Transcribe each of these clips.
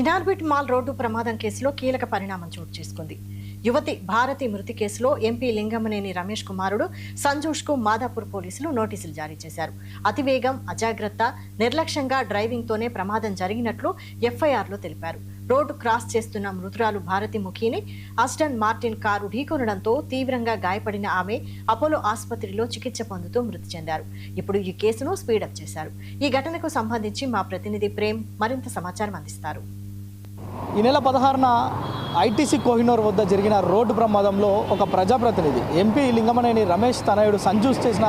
Inorbit mall road ప్రమాదం కేసులో కీలక పరిణామం చోటు చేసుకుంది. యువతి భారతి మృతి కేసులో ఎంపీ లింగమనేని రమేష్ కుమారుడు సంజోష్కు మాదాపూర్ పోలీసులు నోటీసులు జారీ చేశారు. అతివేగం, అజాగ్రత్త, నిర్లక్ష్యంగా డ్రైవింగ్తోనే ప్రమాదం జరిగినట్లు ఎఫ్ఐఆర్లో తెలిపారు. రోడ్డు క్రాస్ చేస్తున్న మృతురాలు భారతి ముఖిని ఆస్టన్ మార్టిన్ కారు ఢీకొనడంతో తీవ్రంగా గాయపడిన ఆమె అపోలో ఆసుపత్రిలో చికిత్స పొందుతూ మృతి చెందారు. ఇప్పుడు ఈ కేసును స్పీడప్ చేశారు. ఈ ఘటనకు సంబంధించి మా ప్రతినిధి ప్రేమ్ మరింత సమాచారం అందిస్తారు. ఈ నెల 16న ఐటీసీ కోహినూర్ వద్ద జరిగిన రోడ్డు ప్రమాదంలో ఒక ప్రజాప్రతినిధి ఎంపీ లింగమనేని రమేష్ తనయుడు సంజూస్ చేసిన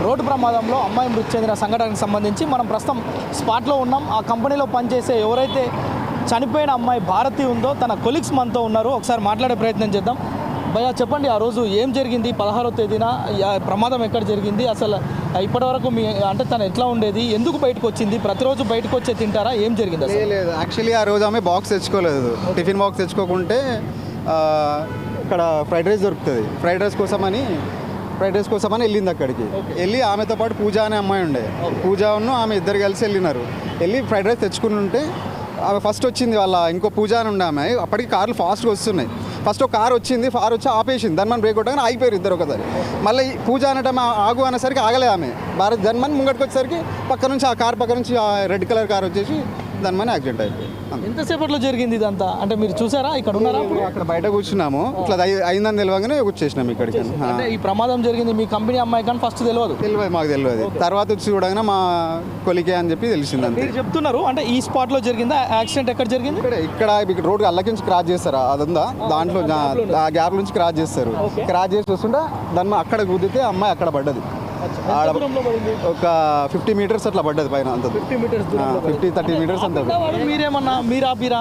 రోడ్డు ప్రమాదంలో అమ్మాయి మృతి చెందిన సంఘటనకు సంబంధించి మనం ప్రస్తుతం స్పాట్లో ఉన్నాం. ఆ కంపెనీలో పనిచేసే ఎవరైతే చనిపోయిన అమ్మాయి భారతి ఉందో తన కొలీగ్స్ మనతో ఉన్నారు. ఒకసారి మాట్లాడే ప్రయత్నం చేద్దాం. భయ్యా, చెప్పండి, ఆ రోజు ఏం జరిగింది? 16వ తేదీన ప్రమాదం ఎక్కడ జరిగింది? అసలు ఇప్పటివరకు మీ అంటే తను ఎట్లా ఉండేది? ఎందుకు బయటకు వచ్చింది? ప్రతిరోజు బయటకు వచ్చే తింటారా? ఏం జరిగింది? లేదు, యాక్చువల్లీ ఆ రోజు ఆమె బాక్స్ తెచ్చుకోలేదు. టిఫిన్ బాక్స్ తెచ్చుకోకుంటే ఇక్కడ ఫ్రైడ్ రైస్ దొరుకుతుంది. ఫ్రైడ్ రైస్ కోసమని వెళ్ళింది. అక్కడికి వెళ్ళి ఆమెతో పాటు పూజ అనే అమ్మాయి ఉండే. పూజను ఆమె ఇద్దరు కలిసి వెళ్ళినారు. వెళ్ళి ఫ్రైడ్ రైస్ తెచ్చుకుని ఉంటే ఆమె ఫస్ట్ వచ్చింది. వాళ్ళ ఇంకో పూజ అని ఉండే ఆమె. అప్పటికి కార్లు ఫాస్ట్గా వస్తున్నాయి. ఫస్ట్ ఒక కార్ వచ్చింది. కార్ వచ్చి ఆపేసింది. ధన్మన్ బ్రేక్ కొట్టగానే ఆగిపోయారు ఇద్దరు ఒకసారి. మళ్ళీ పూజ అనటం ఆగు అనేసరికి ఆగలే ఆమె. భారత్ ధన్మన్ ముంగటికి వచ్చేసరికి పక్క నుంచి ఆ కార్ పక్క నుంచి రెడ్ కలర్ కార్ వచ్చేసి ధన్మన్ యాక్సిడెంట్ అయిపోయింది. ఎంతసేపట్లో జరిగింది ఇదంతా? అంటే మీరు చూసారా? ఇక్కడ ఉన్నారా? అక్కడ బయట కూర్చున్నాము. ఇట్లా అయిందని తెలియగానే వచ్చేసినాము ఇక్కడికి. అంటే ఈ ప్రమాదం జరిగింది మీ కంపెనీ అమ్మాయి కానీ ఫస్ట్ తెలియదు? మాకు తెలియదు. తర్వాత వచ్చి చూడగానే మా కొలికే అని చెప్పి తెలిసింది. అంతే. మీరు చెప్తున్నారు అంటే ఈ స్పాట్లో జరిగిందా యాక్సిడెంట్? ఎక్కడ జరిగింది? ఇక్కడ రోడ్డు అల్లకించి క్రాస్ చేస్తారు. అదంతా దాంట్లో ఆ గ్యాప్ నుంచి క్రాస్ చేస్తారు. క్రాస్ చేసి వస్తుంటే దాన్ని అక్కడ గుద్దితే అమ్మాయి అక్కడ పడ్డది. ఒక 50 మీటర్స్ అట్లా పడ్డది పైన. అంత 50-30 మీటర్స్ అంత. మీరేమన్నా మీరు ఆపిరా?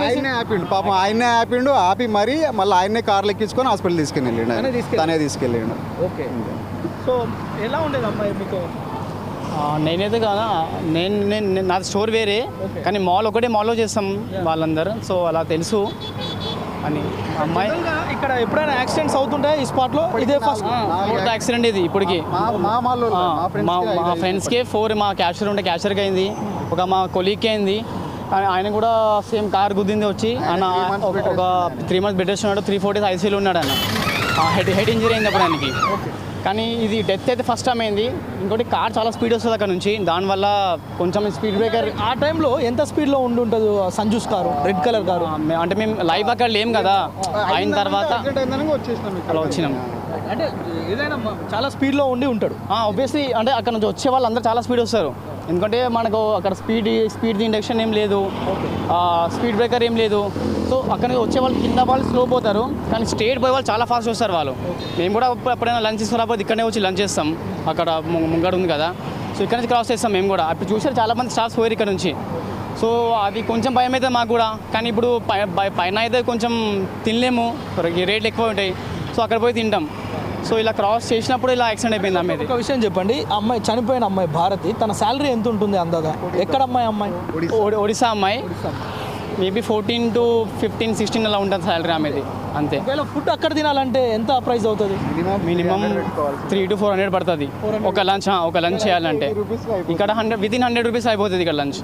ఆయనే ఆపిండు పాపం. ఆయనే ఆపిండు. ఆపి మరీ మళ్ళీ ఆయనే కార్లు ఎక్కించుకొని హాస్పిటల్ తీసుకుని వెళ్ళిండు. తనే తీసుకెళ్ళిండు. ఓకే. సో ఎలా ఉండేది అమ్మాయి మీకు? నేనైతే కదా నేను నా స్టోర్ వేరే, కానీ ఒకటే మాల్లో చేస్తాం వాళ్ళందరూ. సో అలా తెలుసు అని. అమ్మాయి ఇక్కడ ఎప్పుడైనా యాక్సిడెంట్స్ అవుతుంటాయి ఈ స్పాట్లో? ఇదే ఫస్ట్ యాక్సిడెంట్ ఇది ఇప్పటికి. మా ఫ్రెండ్స్కి 4 మా క్యాషియర్ ఉంటే క్యాషియర్కి అయింది, ఒక మా కొలీగ్కి అయింది. ఆయన కూడా సేమ్ కార్ గుద్దింది వచ్చి. ఆయన ఒక 3 months బెడ్ రెస్ట్ ఉన్నాడు. 3-4 days ఐసీయూలో ఉన్నాడు. ఆయన హెడ్ ఇంజరీ అయింది అప్పుడు ఆయనకి. కానీ ఇది డెత్ అయితే ఫస్ట్ టైం అయింది. ఇంకోటి కార్ చాలా స్పీడ్ వస్తుంది అక్కడ నుంచి, దానివల్ల కొంచెం స్పీడ్ బ్రేకర్. ఆ టైంలో ఎంత స్పీడ్లో ఉంటుంది Sanju's car? Red colour car. అంటే మేము లైవ్ అక్కడ లేం కదా, అయిన తర్వాత అలా వచ్చినాం. అంటే ఏదైనా చాలా స్పీడ్లో ఉంటాడు ఆబ్వియస్లీ. అంటే అక్కడ నుంచి వచ్చే వాళ్ళు అందరూ చాలా స్పీడ్ వస్తారు. ఎందుకంటే మనకు అక్కడ స్పీడ్ ఇండక్షన్ ఏం లేదు, స్పీడ్ బ్రేకర్ ఏం లేదు. సో అక్కడ వచ్చే వాళ్ళు కింద వాళ్ళు స్లో పోతారు, కానీ స్ట్రేట్ పోయే వాళ్ళు చాలా ఫాస్ట్ వస్తారు వాళ్ళు. మేము కూడా ఎప్పుడైనా లంచ్ తీసుకురాకపోతే ఇక్కడనే వచ్చి లంచ్ చేస్తాం. అక్కడ ముంగడు ఉంది కదా, సో ఇక్కడ నుంచి క్రాస్ చేస్తాం మేము కూడా. అప్పుడు చూసారు చాలామంది స్టాఫ్స్ పోయారు ఇక్కడ నుంచి. సో అది కొంచెం భయం అయితే మాకు కూడా. కానీ ఇప్పుడు పైన అయితే కొంచెం తినలేము, రేట్లు ఎక్కువ ఉంటాయి. సో అక్కడ పోయి తింటాం. సో ఇలా క్రాస్ చేసినప్పుడు ఇలా యాక్సిడెంట్ అయిపోయింది అమ్మాయి. ఒక విషయం చెప్పండి, అమ్మాయి చనిపోయిన అమ్మాయి భారతి తన శాలరీ ఎంత ఉంటుంది అందాగా? ఎక్కడ అమ్మాయి? ఒడిశా అమ్మాయి. మేబీ 14 to 15, 16 అలా ఉంటుంది శాలరీ ఆమెది. అంతే. ఒకవేళ ఫుడ్ అక్కడ తినాలంటే ఎంత ప్రైస్ అవుతుంది? మినిమం 300 to 400 పడుతుంది ఒక లంచ్ చేయాలంటే. ఇక్కడ within 100 rupees అయిపోతుంది ఇక్కడ లంచ్.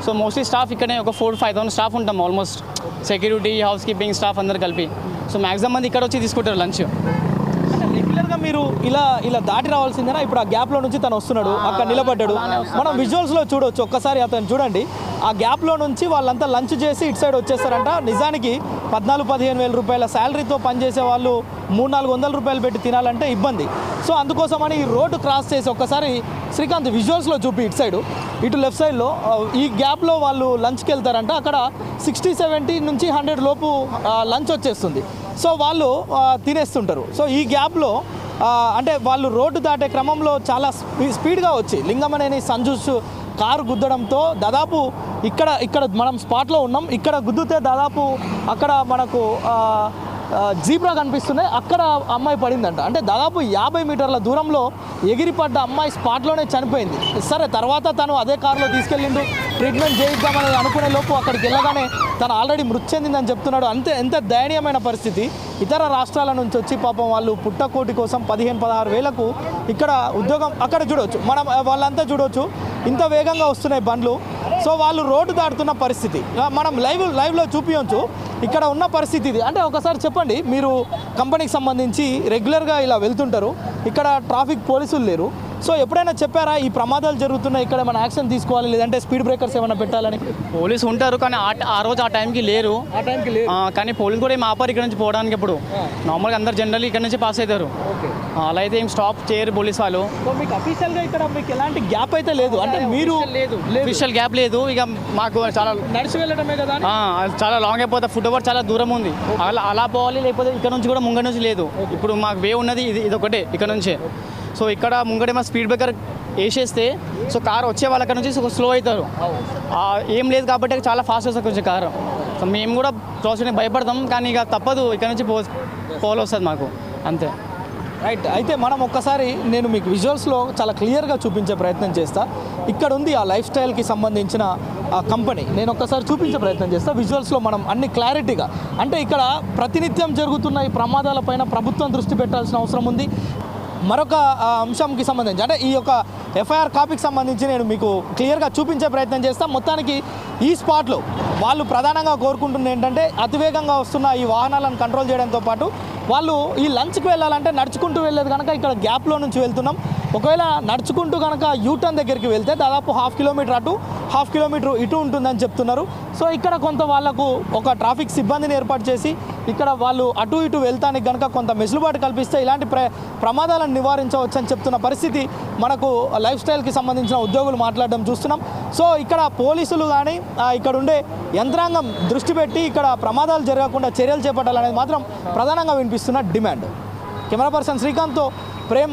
సో మోస్ట్లీ స్టాఫ్ ఇక్కడే ఒక 4-5,000 స్టాఫ్ ఉంటాం almost. Security, house keeping staff అందరు కలిపి. సో మ్యాక్సిమం మంది ఇక్కడ వచ్చి తీసుకుంటారు లంచ్. రెగ్యులర్గా మీరు ఇలా దాటి రావాల్సిందేనా? ఇప్పుడు ఆ గ్యాప్లో నుంచి తను వస్తున్నాడు, అక్కడ నిలబడ్డాడు. మనం విజువల్స్లో చూడవచ్చు. ఒక్కసారి అతను చూడండి. ఆ గ్యాప్లో నుంచి వాళ్ళంతా లంచ్ చేసి ఇటు సైడ్ వచ్చేస్తారంట. నిజానికి 14-15 వేల రూపాయల శాలరీతో పనిచేసే వాళ్ళు 300-400 రూపాయలు పెట్టి తినాలంటే ఇబ్బంది. సో అందుకోసమని ఈ రోడ్డు క్రాస్ చేసి ఒక్కసారి శ్రీకాంత్ విజువల్స్లో చూపి ఇటు లెఫ్ట్ సైడ్లో ఈ గ్యాప్లో వాళ్ళు లంచ్కి వెళ్తారంట. అక్కడ 60-70 నుంచి 100 లోపు లంచ్ వచ్చేస్తుంది. సో వాళ్ళు తినేస్తుంటారు. సో ఈ గ్యాప్లో అంటే వాళ్ళు రోడ్డు దాటే క్రమంలో చాలా స్పీడ్గా వచ్చి లింగమనేని సంజూస్ కారు గుద్దడంతో దాదాపు ఇక్కడ మనం స్పాట్లో ఉన్నాం. ఇక్కడ గుద్దితే దాదాపు అక్కడ మనకు జీబ్రా కనిపిస్తున్నాయి, అక్కడ అమ్మాయి పడిందంట. అంటే దాదాపు 50 మీటర్ల దూరంలో ఎగిరిపడ్డ అమ్మాయి స్పాట్లోనే చనిపోయింది. సరే, తర్వాత తను అదే కారులో తీసుకెళ్ళిండు, ట్రీట్మెంట్ చేయిద్దామని అనుకునే లోపు అక్కడికి వెళ్ళగానే తను ఆల్రెడీ మృతి చెందిందని చెప్తున్నాడు. ఎంత దయనీయమైన పరిస్థితి. ఇతర రాష్ట్రాల నుంచి వచ్చి పాపం వాళ్ళు పుట్టకోటి కోసం 15-16 వేలకు ఇక్కడ ఉద్యోగం. అక్కడ చూడవచ్చు, వాళ్ళంతా చూడవచ్చు ఇంత వేగంగా వస్తున్నాయి బండ్లు. సో వాళ్ళు రోడ్డు దాటుతున్న పరిస్థితి మనం లైవ్లో చూపించవచ్చు. ఇక్కడ ఉన్న పరిస్థితి ఇది. అంటే ఒకసారి చెప్పండి, మీరు కంపెనీకి సంబంధించి రెగ్యులర్గా ఇలా వెళ్తుంటారు, ఇక్కడ ట్రాఫిక్ పోలీసులు లేరు, సో ఎప్పుడైనా చెప్పారా ఈ ప్రమాదాలు జరుగుతున్నాయి, ఇక్కడ ఏమైనా యాక్షన్ తీసుకోవాలి లేదంటే స్పీడ్ బ్రేకర్స్ ఏమైనా పెట్టాలని? పోలీసు ఉంటారు కానీ ఆ రోజు ఆ టైంకి లేరు. ఆ టైంకి లేదు. కానీ పోలీసు కూడా ఏం ఆపారు ఇక్కడ నుంచి పోవడానికి. ఇప్పుడు నార్మల్గా అందరు జనరల్లీ ఇక్కడ నుంచి పాస్ అవుతారు. అలా అయితే ఏం స్టాప్ చేయరు పోలీస్ వాళ్ళు. సో మీకు అఫీషియల్గా ఇక్కడ మీకు ఎలాంటి గ్యాప్ అయితే లేదు, అంటే మీరు అఫీషియల్ గ్యాప్ లేదు. ఇక మాకు చాలా నడిచి వెళ్ళడమే కదా. చాలా లాంగ్ అయిపోతుంది. ఫుట్ ఓవర్ చాలా దూరం ఉంది. అలా పోవాలి, లేకపోతే ఇక్కడ నుంచి కూడా ముంగ నుంచి లేదు. ఇప్పుడు మాకు వే ఉన్నది ఇది ఒకటే ఇక్కడ నుంచే. సో ఇక్కడ ముంగడేమో స్పీడ్ బ్రేకర్ వేసేస్తే సో కారు వచ్చే వాళ్ళ అక్కడ నుంచి స్లో అవుతారు. ఏం లేదు కాబట్టి చాలా ఫాస్ట్ వస్తుంది కొంచెం కారు. సో మేము కూడా క్రాస్ చేయడానికి భయపడతాం, కానీ ఇక తప్పదు, ఇక్కడ నుంచి పోల్ వస్తుంది మాకు, అంతే. రైట్. అయితే మనం ఒక్కసారి నేను మీకు విజువల్స్లో చాలా క్లియర్గా చూపించే ప్రయత్నం చేస్తా. ఇక్కడ ఉంది ఆ లైఫ్ స్టైల్కి సంబంధించిన ఆ కంపెనీ. నేను ఒక్కసారి చూపించే ప్రయత్నం చేస్తా విజువల్స్లో, మనం అన్ని క్లారిటీగా. అంటే ఇక్కడ ప్రతినిత్యం జరుగుతున్న ఈ ప్రమాదాలపైన ప్రభుత్వం దృష్టి పెట్టాల్సిన అవసరం ఉంది. మరొక అంశంకి సంబంధించి అంటే ఈ యొక్క ఎఫ్ఐఆర్ కాపీకి సంబంధించి నేను మీకు క్లియర్గా చూపించే ప్రయత్నం చేస్తాను. మొత్తానికి ఈ స్పాట్లో వాళ్ళు ప్రధానంగా కోరుకుంటుంది ఏంటంటే అతివేగంగా వస్తున్న ఈ వాహనాలను కంట్రోల్ చేయడంతో పాటు వాళ్ళు ఈ లంచ్కి వెళ్ళాలంటే నడుచుకుంటూ వెళ్ళేది కనుక ఇక్కడ గ్యాప్లో నుంచి వెళ్తున్నాం. ఒకవేళ నడుచుకుంటూ కనుక యూటర్న్ దగ్గరికి వెళ్తే దాదాపు 1/2 కిలోమీటర్ అటు 1/2 కిలోమీటర్ ఇటు ఉంటుందని చెప్తున్నారు. సో ఇక్కడ కొంత వాళ్ళకు ఒక ట్రాఫిక్ సిబ్బందిని ఏర్పాటు చేసి ఇక్కడ వాళ్ళు అటు ఇటు వెళ్తానికి కనుక కొంత వెసులుబాటు కల్పిస్తే ఇలాంటి ప్రమాదాలను నివారించవచ్చు అని చెప్తున్న పరిస్థితి మనకు లైఫ్ స్టైల్కి సంబంధించిన ఉద్యోగులు మాట్లాడడం చూస్తున్నాం. సో ఇక్కడ పోలీసులు కానీ ఇక్కడ ఉండే యంత్రాంగం దృష్టి పెట్టి ఇక్కడ ప్రమాదాలు జరగకుండా చర్యలు చేపట్టాలనేది మాత్రం ప్రధానంగా వినిపిస్తున్న డిమాండ్. కెమెరా పర్సన్ శ్రీకాంత్తో ప్రేమ్,